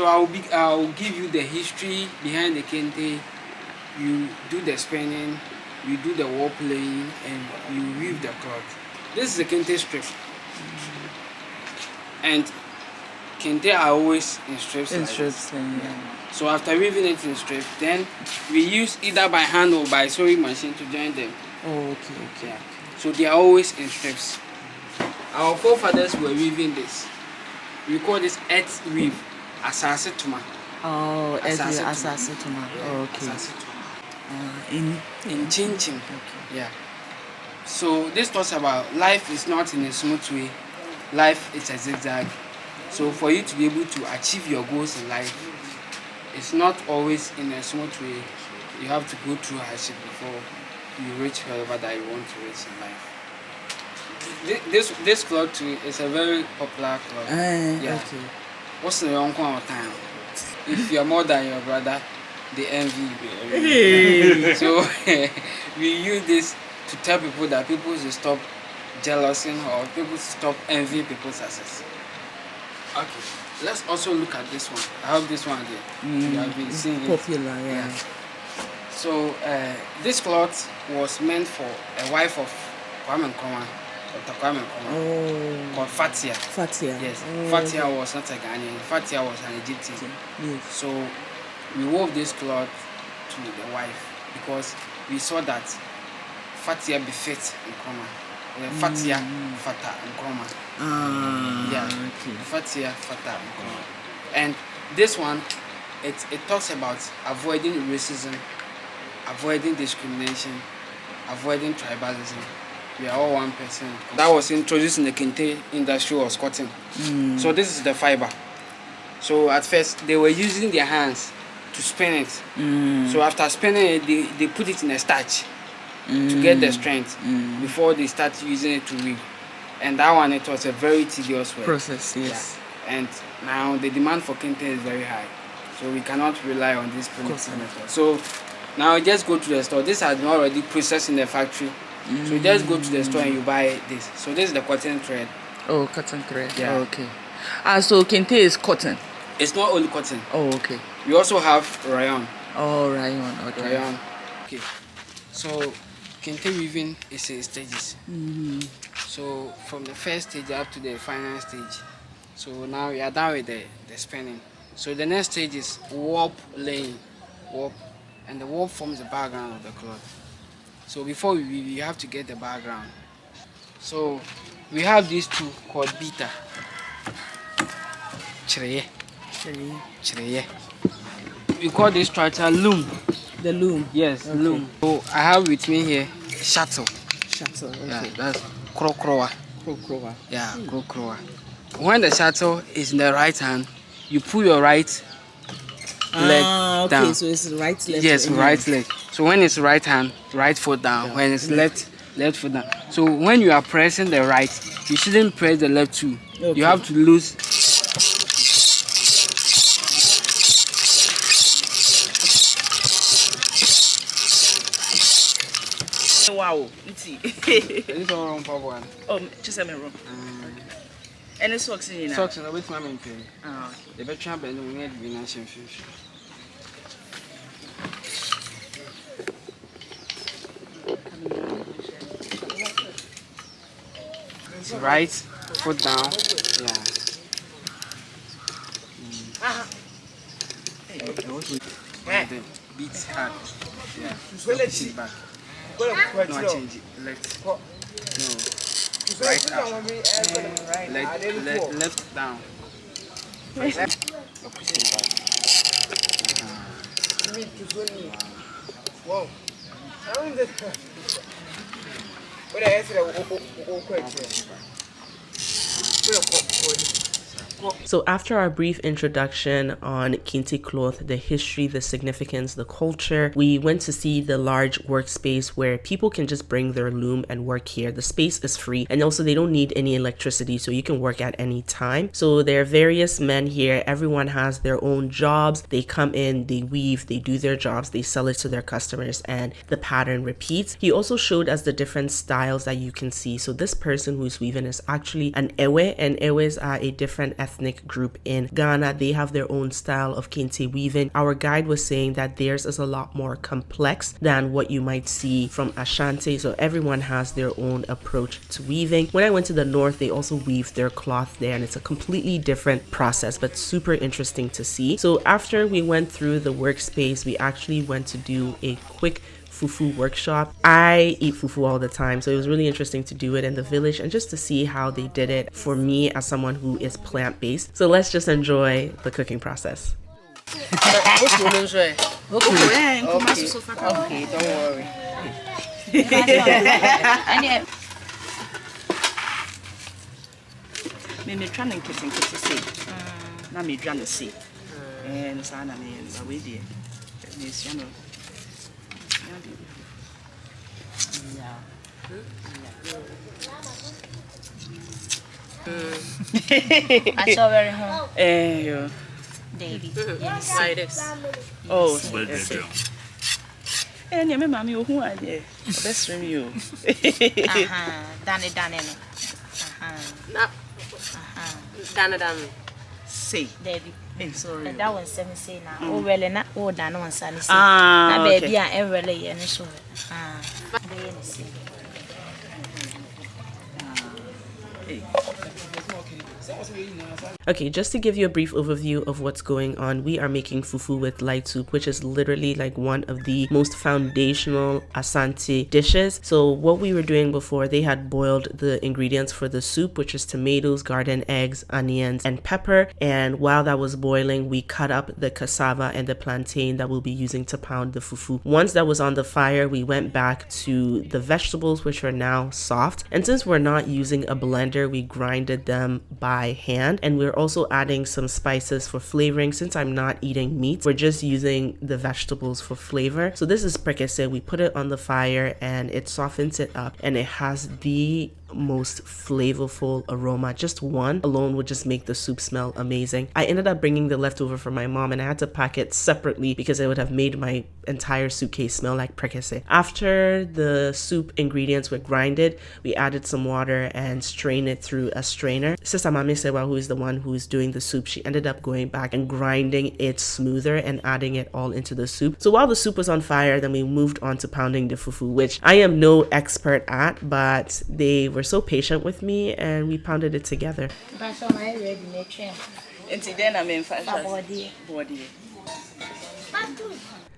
So I'll give you the history behind the kente. You do the spinning, you do the warp laying, and you weave the cloth. This is the kente strip, and kente are always in strips. So after weaving it in strips, then we use either by hand or by sewing machine to join them. Oh, okay. Yeah. So they are always in strips. Our forefathers were weaving this. We call this earth weave, Asante tuma. Oh, Asante tuma. Oh, okay. In Chinchin. Okay. Yeah. So this talks about life is not in a smooth way. Life is a zigzag. So for you to be able to achieve your goals in life, it's not always in a smooth way. You have to go through hardship before you reach wherever that you want to reach in life. This cloth too is a very popular cloth. Yeah. Okay. What's the wrong time? If you're more than your brother, they envy you. Yeah. So we use this to tell people that people should stop jealousy or people should stop envying people's success. Okay, let's also look at this one. I hope this one here. You have been seeing popular, yeah. So this cloth was meant for a wife of Kwame Nkrumah, Dr. Kwame Nkrumah, called Fatia. Fatia. Yes. Fatia was not a Ghanaian. Fatia was an Egyptian. Yes. So we wove this cloth to the wife because we saw that Fatia befits Nkrumah. Fatia Fata Nkrumah. Yeah. Okay. Fatia Fata Nkrumah. And this one, it talks about avoiding racism, avoiding discrimination, avoiding tribalism. We are all one person. That was introduced in the kente industry was cotton. So this is the fiber. So at first they were using their hands to spin it. So after spinning it, they put it in a starch to get the strength before they start using it to weave. And that one, it was a very tedious process. Yes. Yeah. And now the demand for kente is very high. So we cannot rely on this primitive method. So now just go to the store. This has been already processed in the factory. So just go to the store and you buy this. So this is the cotton thread. Oh, cotton thread. Yeah. Oh, okay. So kente is cotton. It's not only cotton. Oh, okay. We also have rayon. Oh, rayon. Okay. Rayon. Okay. So kente weaving is in stages. So from the first stage up to the final stage. So now we are done with the spinning. So the next stage is warp laying. Warp. And the warp forms the background of the cloth. So before we weave, you have to get the background. So we have these two called beta. Chireye. We call this structure loom. The loom? Yes, okay. Loom. So I have with me here shuttle. Shuttle, okay. Yeah, that's krokrowa. Krokrowa. Yeah, krokrowa. When the shuttle is in the right hand, you pull your right leg down. Okay, so it's right leg. Yes, right leg. So when it's right hand, right foot down. Yeah. When it's left foot down. So when you are pressing the right, you shouldn't press the left too. Okay. You have to lose. Wow. It's all wrong for one. Oh, just a minute. Any socks in here? Socks in the way my main pay. The veteran bend we need to be nation fish. Right foot down. Yeah. Beats hard. Yeah. Push it back. No, I change it. Left. No. Right up. Left down. Left. Push it back. Wow. So after our brief introduction on kente cloth, the history, the significance, the culture, we went to see the large workspace where people can just bring their loom and work here. The space is free and also they don't need any electricity, so you can work at any time. So there are various men here. Everyone has their own jobs. They come in, they weave, they do their jobs, they sell it to their customers, and the pattern repeats. He also showed us the different styles that you can see. So this person who's weaving is actually an ewe, and ewes are a different ethnic group in Ghana. They have their own style of Kente weaving. Our guide was saying that theirs is a lot more complex than what you might see from Ashanti. So everyone has their own approach to weaving. When I went to the north, they also weave their cloth there, and it's a completely different process, but super interesting to see. So after we went through the workspace, we actually went to do a quick fufu workshop. I eat fufu all the time, so it was really interesting to do it in the village and just to see how they did it for me as someone who is plant-based. So let's just enjoy the cooking process. Okay, don't worry. Me trying to say. Na me trying to say. And sana me we dey. This you know. I saw very home. Yeah. Daily. Like this. Oh, and you remember me who I did. Best from you. Dane no. Dane. Say. Daily. Sorry. That was 7 say now. Oh well na oh dane one san say. Ah, na baby a everly ye no so. Okay, just to give you a brief overview of what's going on, we are making fufu with light soup, which is literally like one of the most foundational Asante dishes. So what we were doing before, they had boiled the ingredients for the soup, which is tomatoes, garden eggs, onions, and pepper. And while that was boiling, we cut up the cassava and the plantain that we'll be using to pound the fufu. Once that was on the fire, we went back to the vegetables, which are now soft. And since we're not using a blender, we grinded them by hand, and we're also adding some spices for flavoring. Since I'm not eating meat, we're just using the vegetables for flavor. So this is prekese. We put it on the fire and it softens it up, and it has the most flavorful aroma. Just one alone would just make the soup smell amazing. I ended up bringing the leftover for my mom, and I had to pack it separately because it would have made my entire suitcase smell like prekese. After the soup ingredients were grinded, we added some water and strained it through a strainer. Sister Mami Sewa, who is the one who's doing the soup, she ended up going back and grinding it smoother and adding it all into the soup. So while the soup was on fire, then we moved on to pounding the fufu, which I am no expert at, but they were so patient with me and we pounded it together.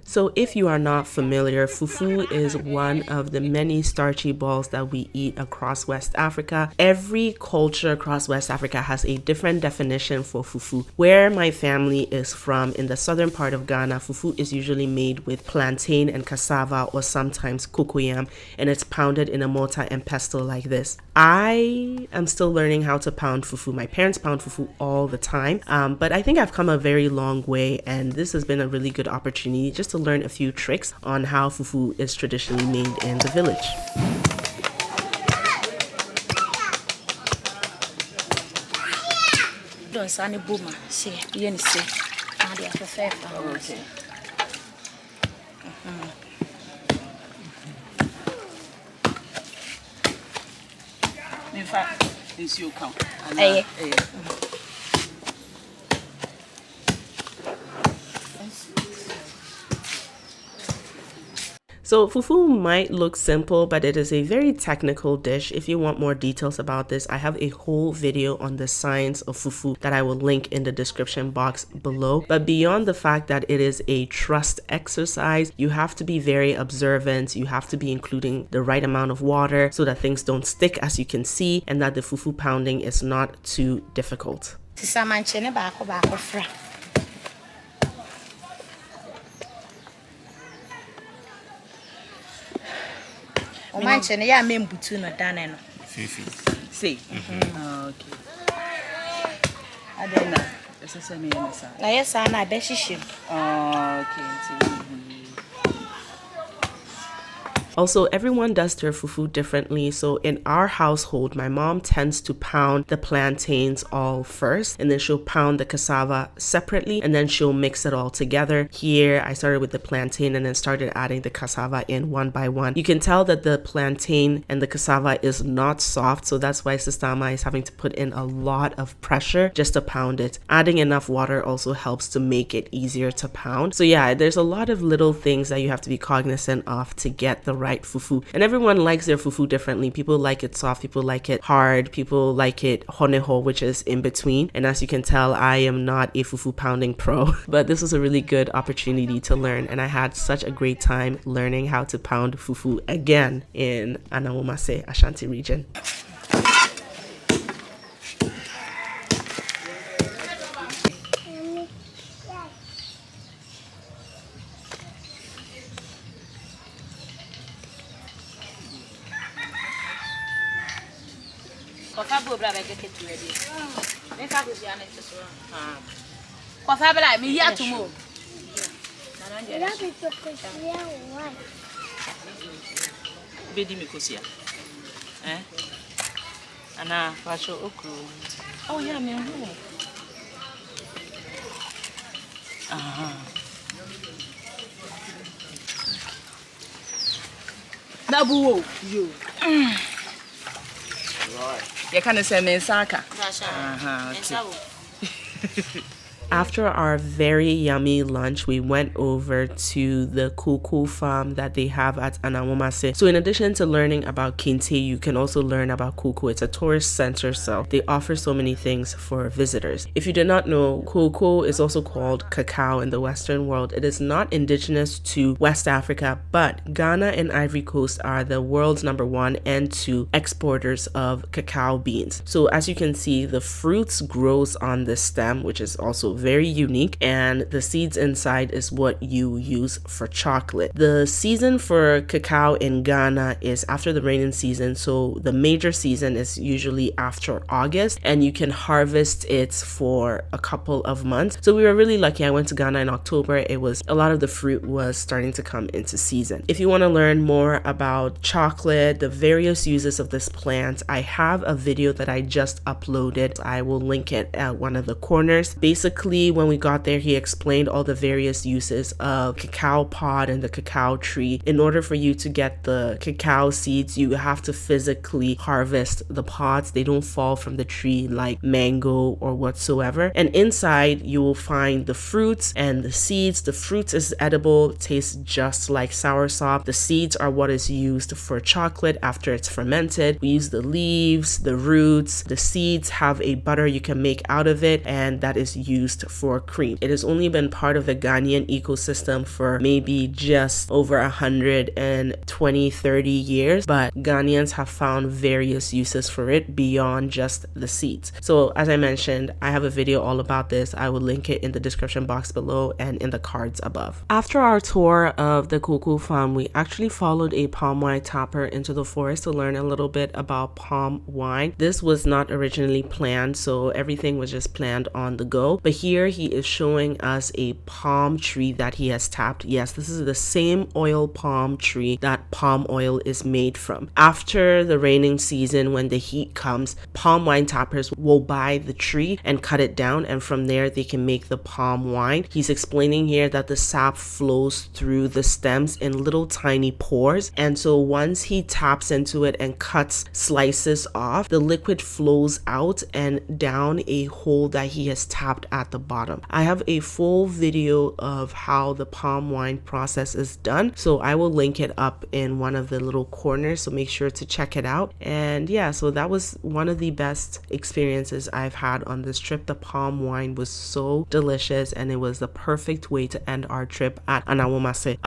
So if you are not familiar, fufu is one of the many starchy balls that we eat across West Africa. Every culture across West Africa has a different definition for fufu. Where my family is from, in the southern part of Ghana, fufu is usually made with plantain and cassava or sometimes cocoyam, and it's pounded in a mortar and pestle like this. I am still learning how to pound fufu. My parents pound fufu all the time, but I think I've come a very long way, and this has been a really good opportunity just to learn a few tricks on how fufu is traditionally made in the village. Don't sunny boomer. See, you see. Okay. In fact, it's your count. So fufu might look simple, but it is a very technical dish. If you want more details about this, I have a whole video on the science of fufu that I will link in the description box below. But beyond the fact that it is a trust exercise, you have to be very observant. You have to be including the right amount of water so that things don't stick, as you can see, and that the fufu pounding is not too difficult. Manchen ya membutu no dane no. Fifi. See. Okay. Adena. Ese se me yesa. Na yesa na be hihim. Okay. Also, everyone does their fufu differently. So in our household, my mom tends to pound the plantains all first, and then she'll pound the cassava separately, and then she'll mix it all together. Here, I started with the plantain and then started adding the cassava in one by one. You can tell that the plantain and the cassava is not soft, so that's why Sistama is having to put in a lot of pressure just to pound it. Adding enough water also helps to make it easier to pound. So yeah, there's a lot of little things that you have to be cognizant of to get the right fufu. And everyone likes their fufu differently. People like it soft, people like it hard, people like it honeho, which is in between. And as you can tell, I am not a fufu pounding pro, but this was a really good opportunity to learn, and I had such a great time learning how to pound fufu again in Anawomase, Ashanti region. Bedi mikosia. Ana wacho okru. Oh yeah, me know. Nabuo yo. Right. You can say mensaka. Okay. After our very yummy lunch, we went over to the Kuku farm that they have at Anawomase. So in addition to learning about Kente, you can also learn about Kuku. It's a tourist center, so they offer so many things for visitors. If you did not know, Kuku is also called cacao in the Western world. It is not indigenous to West Africa, but Ghana and Ivory Coast are the world's #1 and 2 exporters of cacao beans. So as you can see, the fruits grows on the stem, which is also very unique, and the seeds inside is what you use for chocolate. The season for cacao in Ghana is after the rainy season, so the major season is usually after August, and you can harvest it for a couple of months. So we were really lucky. I went to Ghana in October. It was a lot of the fruit was starting to come into season. If you want to learn more about chocolate, the various uses of this plant, I have a video that I just uploaded. I will link it at one of the corners. Basically, when we got there, he explained all the various uses of cacao pod and the cacao tree. In order for you to get the cacao seeds, you have to physically harvest the pods. They don't fall from the tree like mango or whatsoever. And inside, you will find the fruits and the seeds. The fruits is edible, tastes just like soursop. The seeds are what is used for chocolate after it's fermented. We use the leaves, the roots. The seeds have a butter you can make out of it, and that is used for cream. It has only been part of the Ghanaian ecosystem for maybe just over 120-30 years, but Ghanaians have found various uses for it beyond just the seeds. So as I mentioned, I have a video all about this. I will link it in the description box below and in the cards above. After our tour of the Kuku farm, we actually followed a palm wine tapper into the forest to learn a little bit about palm wine. This was not originally planned, so everything was just planned on the go. But here he is showing us a palm tree that he has tapped. Yes, this is the same oil palm tree that palm oil is made from. After the raining season, when the heat comes, palm wine tappers will buy the tree and cut it down, and from there they can make the palm wine. He's explaining here that the sap flows through the stems in little tiny pores, and so once he taps into it and cuts slices off, the liquid flows out and down a hole that he has tapped at the bottom. I have a full video of how the palm wine process is done, so I will link it up in one of the little corners, so make sure to check it out. And yeah, so that was one of the best experiences I've had on this trip. The palm wine was so delicious, and it was the perfect way to end our trip at Anawomase.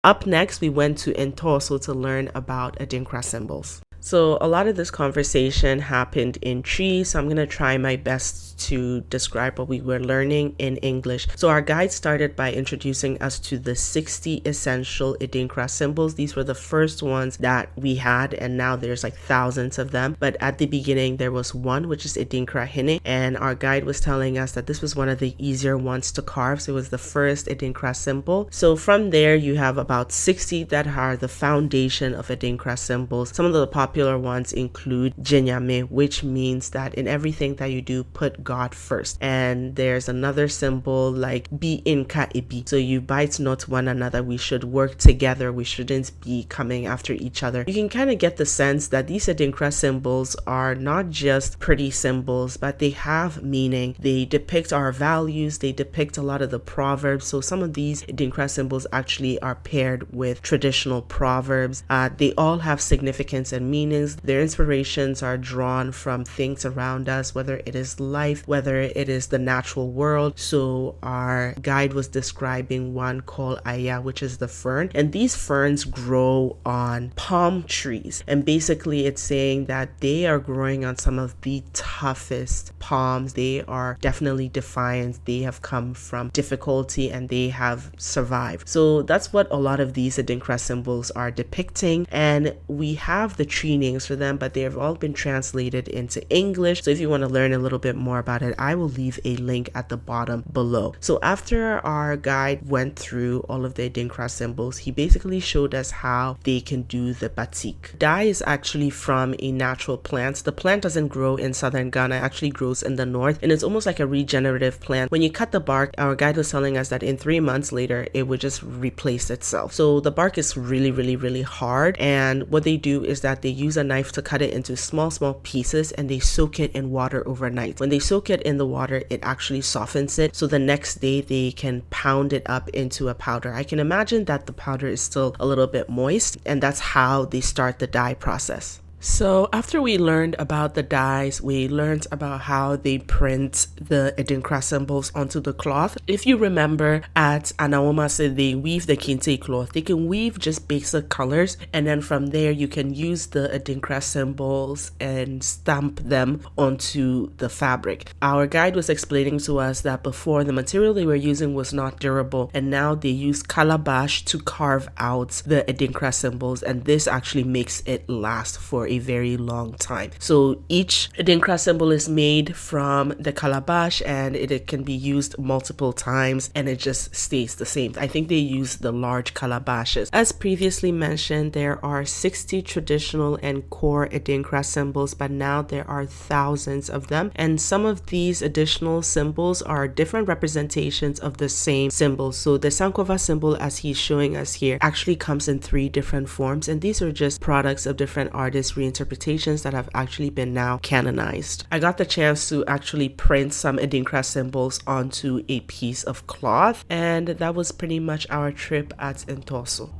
Up next, we went to Entoso to learn about Adinkra symbols. So a lot of this conversation happened in Tree, so I'm going to try my best to describe what we were learning in English. So our guide started by introducing us to the 60 essential Adinkra symbols. These were the first ones that we had, and now there's like thousands of them. But at the beginning, there was one, which is Adinkra Hine, and our guide was telling us that this was one of the easier ones to carve. So it was the first Adinkra symbol. So from there, you have about 60 that are the foundation of Adinkra symbols. Some of the popular ones include Jinyame, which means that in everything that you do, put God first. And there's another symbol like Bi Inka Ibi. So you bite not one another. We should work together. We shouldn't be coming after each other. You can kind of get the sense that these Adinkra symbols are not just pretty symbols, but they have meaning. They depict our values. They depict a lot of the proverbs. So some of these Adinkra symbols actually are paired with traditional proverbs. They all have significance and meanings. Their inspirations are drawn from things around us, whether it is life, whether it is the natural world. So our guide was describing one called Aya, which is the fern, and these ferns grow on palm trees, and basically it's saying that they are growing on some of the toughest palms. They are definitely defiant. They have come from difficulty and they have survived. So that's what a lot of these Adinkra symbols are depicting, and we have the tree names for them, but they have all been translated into English. So if you want to learn a little bit more about it, I will leave a link at the bottom below. So after our guide went through all of the Adinkra symbols, he basically showed us how they can do the batik. Dye is actually from a natural plant. The plant doesn't grow in southern Ghana, it actually grows in the north, and it's almost like a regenerative plant. When you cut the bark, our guide was telling us that in 3 months later, it would just replace itself. So the bark is really hard, and what they do is that they use a knife to cut it into small pieces, and they soak it in water overnight. When they soak it in the water, it actually softens it, so the next day they can pound it up into a powder. I can imagine that the powder is still a little bit moist, and that's how they start the dye process. So after we learned about the dyes, we learned about how they print the Adinkra symbols onto the cloth. If you remember, at Anawomase, they weave the Kente cloth. They can weave just basic colors, and then from there you can use the Adinkra symbols and stamp them onto the fabric. Our guide was explaining to us that before, the material they were using was not durable, and now they use calabash to carve out the Adinkra symbols, and this actually makes it last for a very long time. So each Adinkra symbol is made from the calabash, and it can be used multiple times, and it just stays the same. I think they use the large calabashes. As previously mentioned, there are 60 traditional and core Adinkra symbols, but now there are thousands of them, and some of these additional symbols are different representations of the same symbol. So the Sankova symbol, as he's showing us here, actually comes in 3 different forms, and these are just products of different artists' reinterpretations that have actually been now canonized. I got the chance to actually print some Adinkra symbols onto a piece of cloth, and that was pretty much our trip at Ntoso.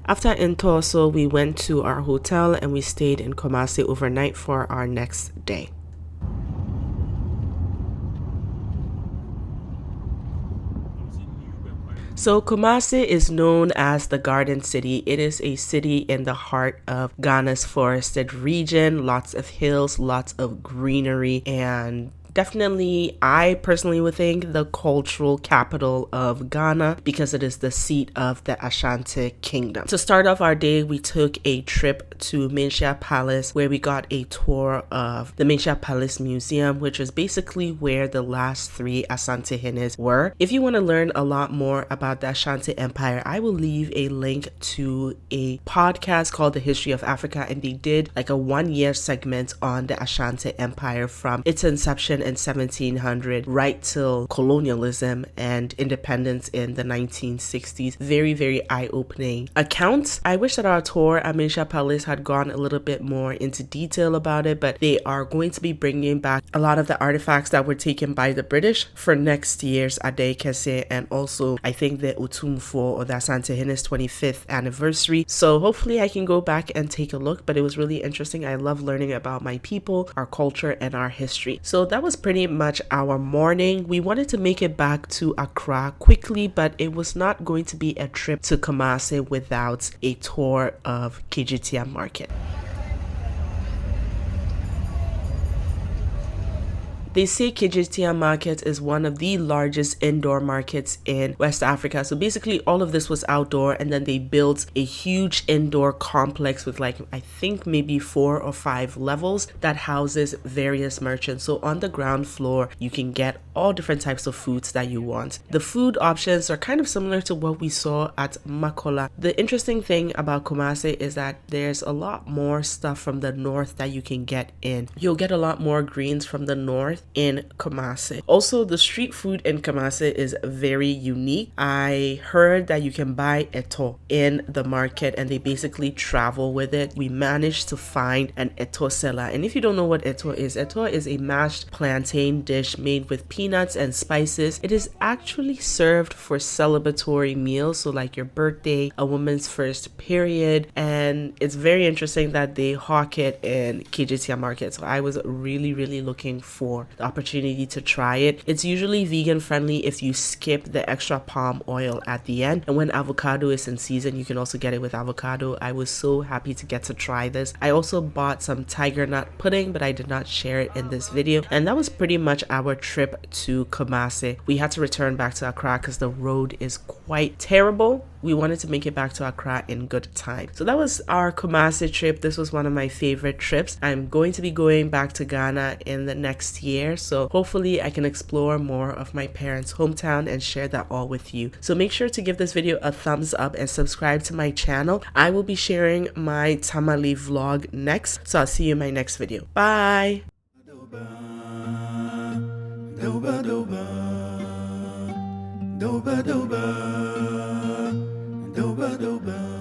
After Ntoso, we went to our hotel and we stayed in Kumasi overnight for our next day. So Kumasi is known as the Garden City. It is a city in the heart of Ghana's forested region, lots of hills, lots of greenery, and definitely, I personally would think, the cultural capital of Ghana because it is the seat of the Ashanti kingdom. To start off our day, we took a trip to Manhyia Palace, where we got a tour of the Manhyia Palace Museum, which is basically where the last 3 Asante Hines were. If you want to learn a lot more about the Ashanti Empire, I will leave a link to a podcast called The History of Africa, and they did like a 1-year segment on the Ashanti Empire from its inception in 1700 right till colonialism and independence in the 1960s. Very eye-opening accounts. I wish that our tour at Manhyia Palace had gone a little bit more into detail about it, but they are going to be bringing back a lot of the artifacts that were taken by the British for next year's Ade Kese, and also I think the Utumfo or the Asante Hines 25th anniversary. So hopefully I can go back and take a look, but it was really interesting. I love learning about my people, our culture, and our history. So that was pretty much our morning. We wanted to make it back to Accra quickly, but it was not going to be a trip to Kumasi without a tour of Kejetia Market. They say Kejetia Market is one of the largest indoor markets in West Africa. So basically all of this was outdoor, and then they built a huge indoor complex with like, I think maybe 4 or 5 levels that houses various merchants. So on the ground floor, you can get all different types of foods that you want. The food options are kind of similar to what we saw at Makola. The interesting thing about Kumasi is that there's a lot more stuff from the north that you can get in. You'll get a lot more greens from the north in Kumasi. Also, the street food in Kumasi is very unique. I heard that you can buy eto in the market and they basically travel with it. We managed to find an eto seller. And if you don't know what eto is a mashed plantain dish made with peanuts and spices. It is actually served for celebratory meals, so like your birthday, a woman's first period, and it's very interesting that they hawk it in Kejetia Market. So I was really looking for the opportunity to try it. It's usually vegan friendly if you skip the extra palm oil at the end, and when avocado is in season, you can also get it with avocado. I was so happy to get to try this. I also bought some tiger nut pudding, but I did not share it in this video, and that was pretty much our trip to Kumasi. We had to return back to Accra because the road is quite terrible. We wanted to make it back to Accra in good time. So that was our Kumasi trip. This was one of my favorite trips. I'm going to be going back to Ghana in the next year, so hopefully I can explore more of my parents' hometown and share that all with you. So make sure to give this video a thumbs up and subscribe to my channel. I will be sharing my Tamale vlog next, so I'll see you in my next video. Bye! Doba doba, doba doba, doba doba.